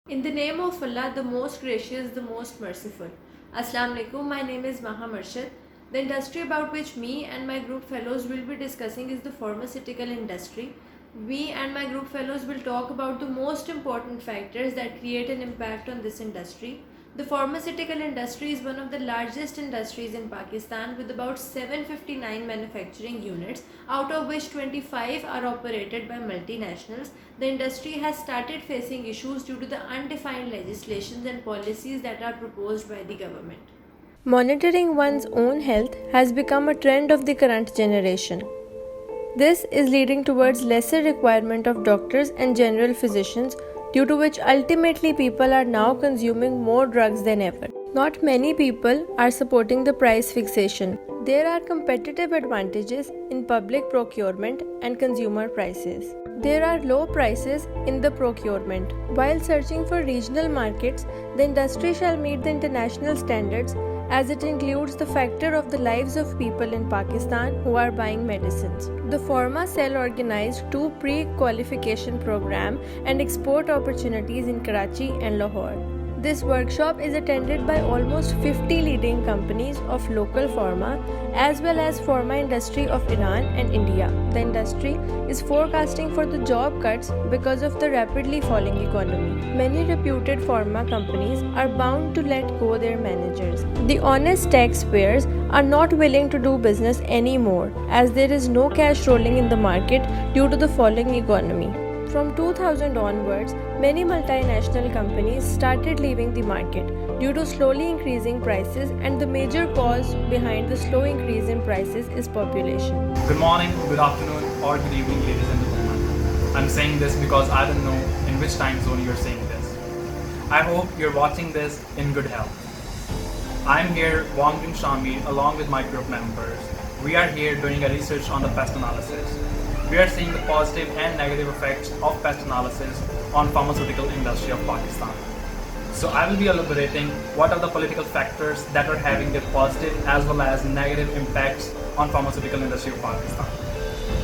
In the name of Allah, the most gracious, the most merciful. Assalamu alaikum, my name is Maha Marshad. The industry about which me and my group fellows will be discussing is the pharmaceutical industry. We and my group fellows will talk about the most important factors that create an impact on this industry. The pharmaceutical industry is one of the largest industries in Pakistan with about 759 manufacturing units, out of which 25 are operated by multinationals. The industry has started facing issues due to the undefined legislations and policies that are proposed by the government. Monitoring one's own health has become a trend of the current generation. This is leading towards lesser requirement of doctors and general physicians, due to which ultimately people are now consuming more drugs than ever. Not many people are supporting the price fixation. There are competitive advantages in public procurement and consumer prices. There are low prices in the procurement. While searching for regional markets, the industry shall meet the international standards, as it includes the factor of the lives of people in Pakistan who are buying medicines. The Pharma Cell organized 2 pre-qualification program and export opportunities in Karachi and Lahore. This workshop is attended by almost 50 leading companies of local pharma as well as pharma industry of Iran and India. The industry is forecasting for the job cuts because of the rapidly falling economy. Many reputed pharma companies are bound to let go their managers. The honest taxpayers are not willing to do business anymore as there is no cash rolling in the market due to the falling economy. From 2000 onwards, many multinational companies started leaving the market due to slowly increasing prices, and the major cause behind the slow increase in prices is population. Good morning, good afternoon, or good evening, ladies and gentlemen. I'm saying this because I don't know in which time zone you're saying this. I hope you're watching this in good health. I'm here, Wangding Shami, along with my group members. We are here doing a research on the pest analysis. We are seeing the positive and negative effects of pest analysis on pharmaceutical industry of Pakistan. So I will be elaborating what are the political factors that are having their positive as well as negative impacts on pharmaceutical industry of Pakistan.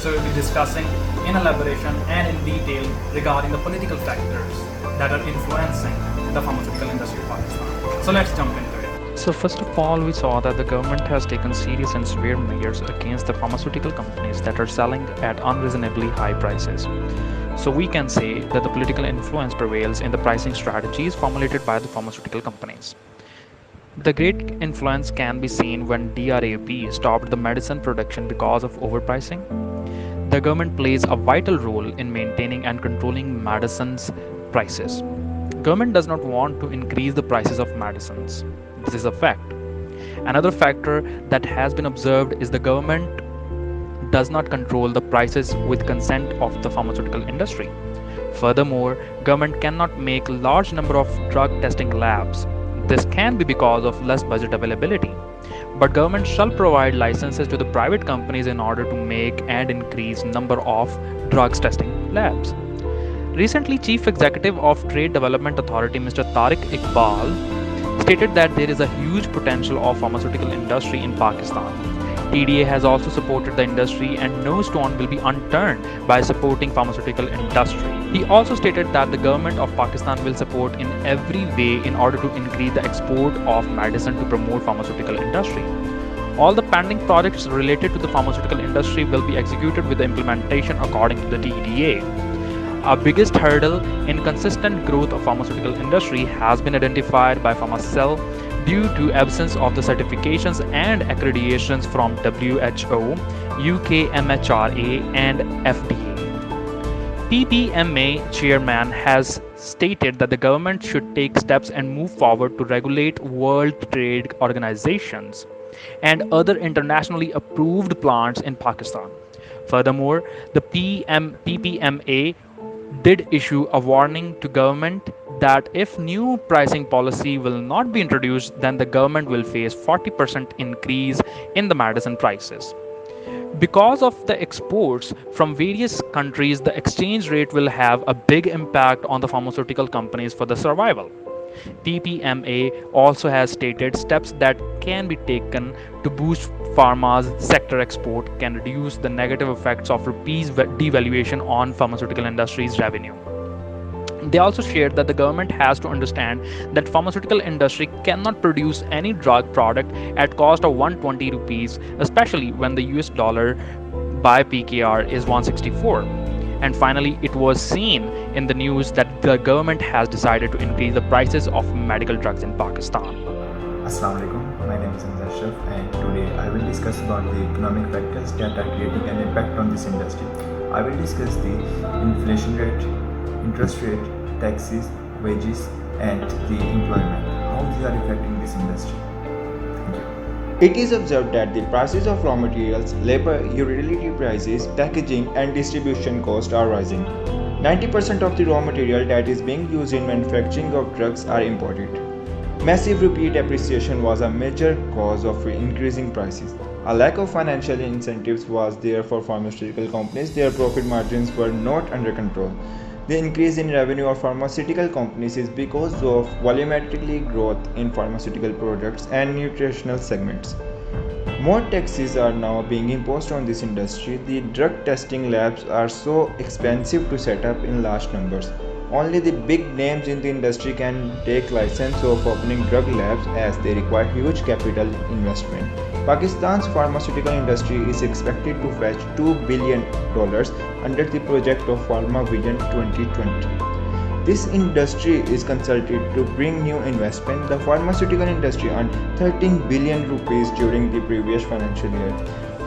So we'll be discussing in elaboration and in detail regarding the political factors that are influencing the pharmaceutical industry of Pakistan. So let's jump into it. So first of all, we saw that the government has taken serious and severe measures against the pharmaceutical companies that are selling at unreasonably high prices. So we can say that the political influence prevails in the pricing strategies formulated by the pharmaceutical companies. The great influence can be seen when DRAP stopped the medicine production because of overpricing. The government plays a vital role in maintaining and controlling medicines prices. Government does not want to increase the prices of medicines. This is a fact. Another factor that has been observed is the government does not control the prices with consent of the pharmaceutical industry. Furthermore, government cannot make large number of drug testing labs. This can be because of less budget availability. But government shall provide licenses to the private companies in order to make and increase number of drugs testing labs. Recently, Chief Executive of Trade Development Authority Mr. Tariq Iqbal stated that there is a huge potential of pharmaceutical industry in Pakistan. TDA has also supported the industry and no stone will be unturned by supporting pharmaceutical industry. He also stated that the government of Pakistan will support in every way in order to increase the export of medicine to promote pharmaceutical industry. All the pending projects related to the pharmaceutical industry will be executed with the implementation according to the TDA. Our biggest hurdle in consistent growth of pharmaceutical industry has been identified by PharmaCell due to absence of the certifications and accreditations from WHO, UK MHRA and FDA. PPMA chairman has stated that the government should take steps and move forward to regulate World Trade Organizations and other internationally approved plants in Pakistan. Furthermore, the PPMA did issue a warning to government that if new pricing policy will not be introduced, then the government will face 40% increase in the medicine prices. Because of the exports from various countries, the exchange rate will have a big impact on the pharmaceutical companies for the survival. PPMA also has stated steps that can be taken to boost pharma's sector export can reduce the negative effects of rupees devaluation on pharmaceutical industry's revenue. They also shared that the government has to understand that pharmaceutical industry cannot produce any drug product at cost of 120 rupees, especially when the US dollar by PKR is 164. And finally, it was seen in the news that the government has decided to increase the prices of medical drugs in Pakistan. Assalamu alaikum. My name is Hamza Ashraf, and today I will discuss about the economic factors that are creating an impact on this industry. I will discuss the inflation rate, interest rate, taxes, wages, and the employment, how they are affecting this industry. Thank you. It is observed that the prices of raw materials, labor, utility prices, packaging, and distribution costs are rising. 90% of the raw material that is being used in manufacturing of drugs are imported. Massive rupee depreciation was a major cause of increasing prices. A lack of financial incentives was there for pharmaceutical companies. Their profit margins were not under control. The increase in revenue of pharmaceutical companies is because of volumetric growth in pharmaceutical products and nutritional segments. More taxes are now being imposed on this industry. The drug testing labs are so expensive to set up in large numbers. Only the big names in the industry can take license of opening drug labs as they require huge capital investment. Pakistan's pharmaceutical industry is expected to fetch $2 billion under the project of Pharma Vision 2020. This industry is consulted to bring new investment. The pharmaceutical industry earned 13 billion rupees during the previous financial year.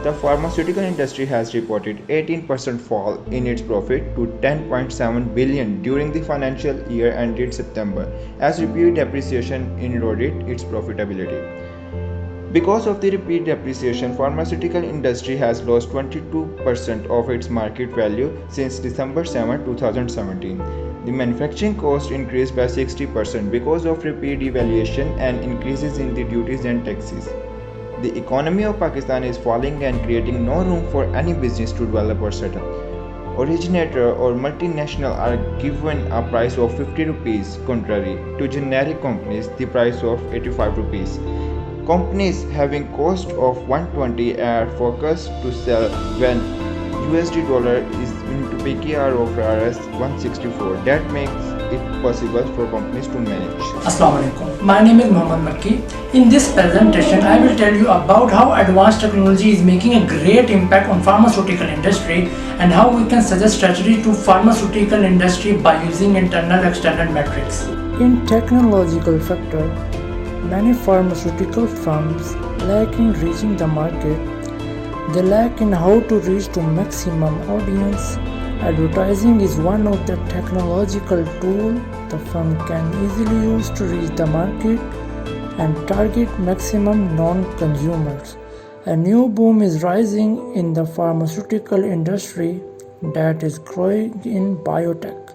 The pharmaceutical industry has reported 18% fall in its profit to 10.7 billion during the financial year ended September, as rupee depreciation eroded its profitability. Because of the rupee depreciation, pharmaceutical industry has lost 22% of its market value since December 7, 2017. The manufacturing cost increased by 60% because of rupee devaluation and increases in the duties and taxes. The economy of Pakistan is falling and creating no room for any business to develop or set up. Originator or multinational are given a price of 50 rupees, contrary to generic companies the price of 85 rupees. Companies having cost of 120 are focused to sell when USD dollar is into PKR of Rs 164. That makes it possible for companies to manage. Assalamu alaikum. My name is Mohammad Makki. In this presentation, I will tell you about how advanced technology is making a great impact on pharmaceutical industry and how we can suggest strategy to pharmaceutical industry by using internal-external metrics. In technological factor, many pharmaceutical firms lack in reaching the market. They lack in how to reach to maximum audience. Advertising is one of the technological tools the firm can easily use to reach the market and target maximum non-consumers. A new boom is rising in the pharmaceutical industry that is growing in biotech.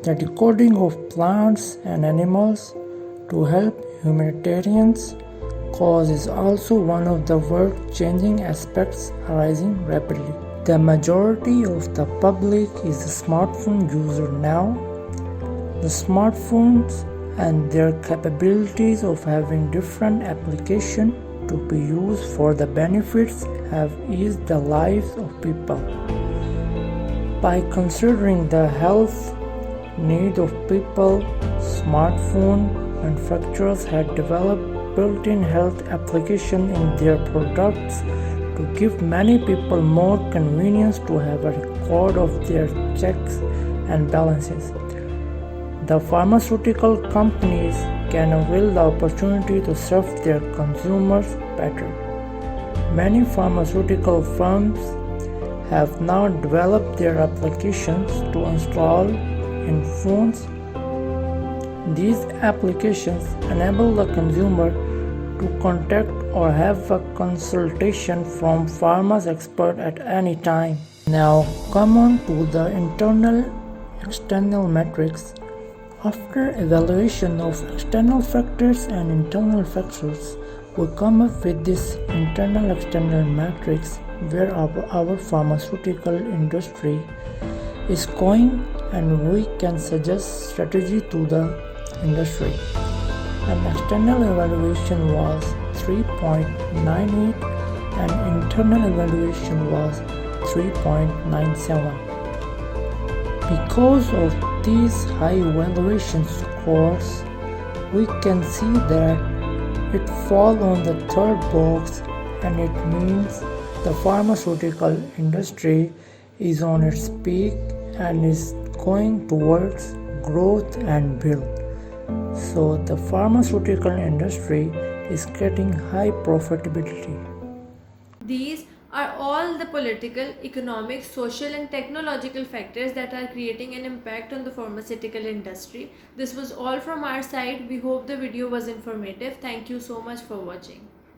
The decoding of plants and animals to help humanitarians cause is also one of the world-changing aspects arising rapidly. The majority of the public is a smartphone user now. The smartphones and their capabilities of having different applications to be used for the benefits have eased the lives of people. By considering the health need of people, smartphone manufacturers had developed built-in health application in their products to give many people more convenience to have a record of their checks and balances. The pharmaceutical companies can avail the opportunity to serve their consumers better. Many pharmaceutical firms have now developed their applications to install in phones. These applications enable the consumer to contact or have a consultation from pharma's expert at any time. Now come on to the internal external metrics. After evaluation of external factors and internal factors, we come up with this internal external matrix where our pharmaceutical industry is going, and we can suggest strategy to the industry. An external evaluation was 3.98 and internal evaluation was 3.97. Because of these high valuation scores, we can see that it falls on the third box, and it means the pharmaceutical industry is on its peak and is going towards growth and build. So the pharmaceutical industry is getting high profitability. These are all the political, economic, social, and technological factors that are creating an impact on the pharmaceutical industry. This was all from our side. We hope the video was informative. Thank you so much for watching.